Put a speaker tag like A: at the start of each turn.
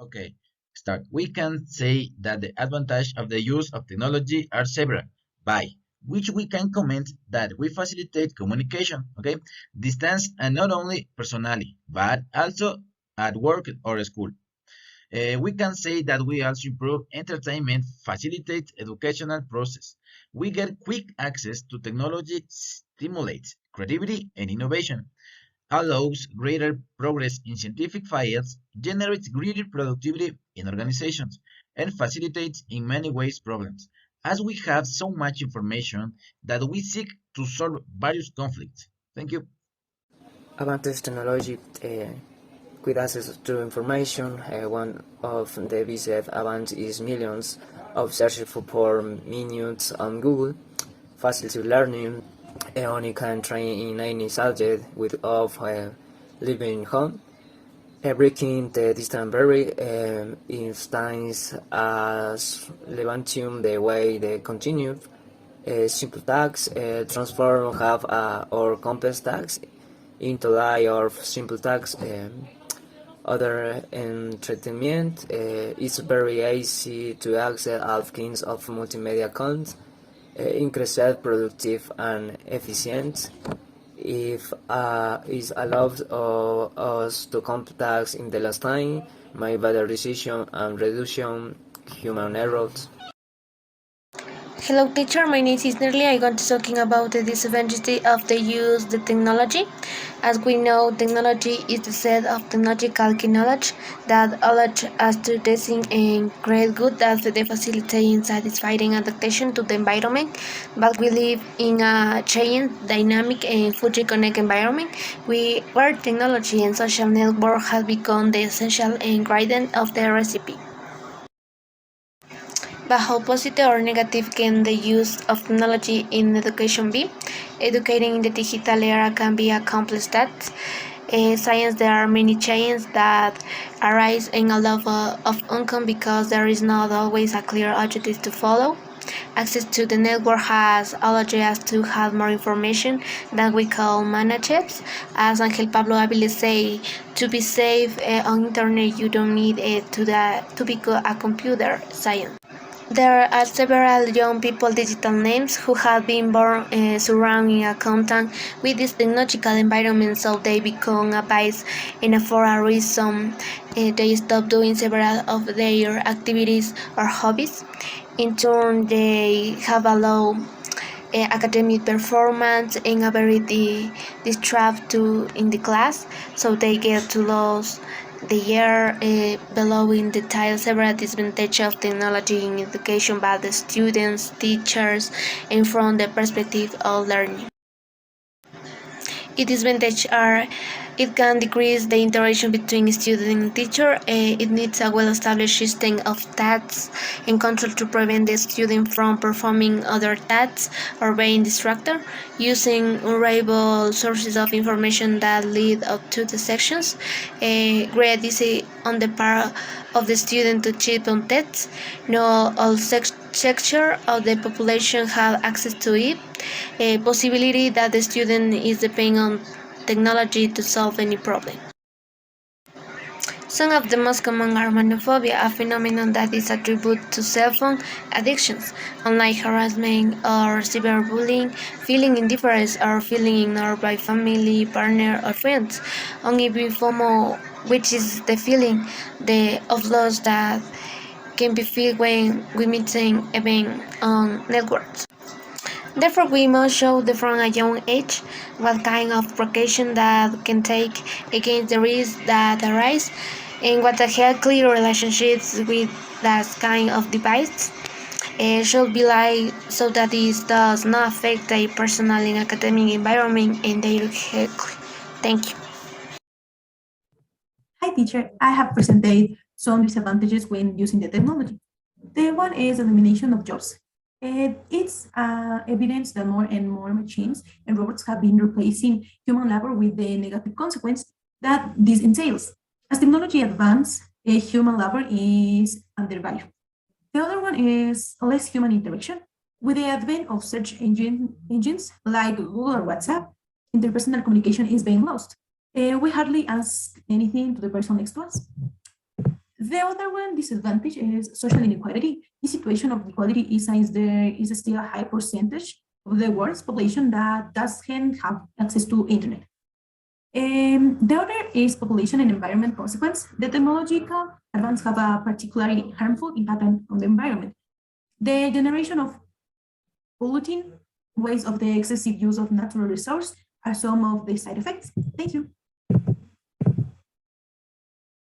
A: Okay, start. We can say that the advantage of the use of technology are several, by which we can comment that we facilitate communication, okay, distance and not only personally, but also at work or school. We can say that we also improve entertainment, facilitate educational process. We get quick access to technology, stimulates creativity and innovation, allows greater progress in scientific fields, generates greater productivity in organizations, and facilitates in many ways problems. As we have so much information that we seek to solve various conflicts. Thank you.
B: Advanced technology with access to information. One of the biggest advances is millions of searches for minutes on Google. Facility learning. Anyone can train in any subject without leaving home. Breaking the distance barrier instance as Levantium the way they continue. Simple tasks transform have or complex tasks into line of simple tasks. Other entertainment is very easy to access all kinds of multimedia content, increased productive and efficient. If it allows us to complete tasks in the last time, make better decision and reduction human errors.
C: Hello teacher, my name is Nerly. I'm going to talking about the disadvantage of the use the technology. As we know, technology is the set of technological knowledge that allows us to testing and create good that they facilitate satisfying adaptation to the environment. But we live in a changing, dynamic and fully connected environment where technology and social network have become the essential ingredient of the recipe. But how positive or negative can the use of technology in education be? Educating in the digital era can be a complex task. Science, there are many challenges that arise in a lot of income because there is not always a clear objective to follow. Access to the network has allowed us to have more information that we call managers. As Angel Pablo Avila say, to be safe on internet, you don't need to be a computer science. There are several young people digital names who have been born surrounding a content with this technological environment, so they become a bias, and for a reason they stop doing several of their activities or hobbies. In turn, they have a low academic performance and a very distract to in the class, so they get to lose the year. Below in detail several disadvantages of technology in education by the students, teachers, and from the perspective of learning. Its disadvantages are it can decrease the interaction between student and teacher. It needs a well-established system of tasks and control to prevent the student from performing other tasks or being distracted. Using reliable sources of information that lead up to the sections. Great easy on the part of the student to cheat on tests. Not all sector of the population have access to it. A possibility that the student is depending on technology to solve any problem. Some of the most common are monophobia, a phenomenon that is attributed to cell phone addictions, online harassment or cyberbullying, feeling indifference or feeling ignored by family, partner, or friends. Only FOMO, which is the feeling of loss that can be felt when we meet an event on networks. Therefore, we must show from a young age what kind of precaution that can take against the risks that arise and what a healthy relationships with that kind of device should be like so that it does not affect their personal and academic environment and their health. Thank you.
D: Hi teacher, I have presented some disadvantages when using the technology. The one is elimination of jobs. It's evidence that more and more machines and robots have been replacing human labor with the negative consequence that this entails. As technology advances, human labor is undervalued. The other one is less human interaction. With the advent of search engines like Google or WhatsApp, interpersonal communication is being lost. We hardly ask anything to the person next to us. The other one disadvantage is social inequality. The situation of equality is since there is still a high percentage of the world's population that doesn't have access to internet. The other is population and environment consequence. The technological advances have a particularly harmful impact on the environment. The generation of polluting waste of the excessive use of natural resources are some of the side effects. Thank you.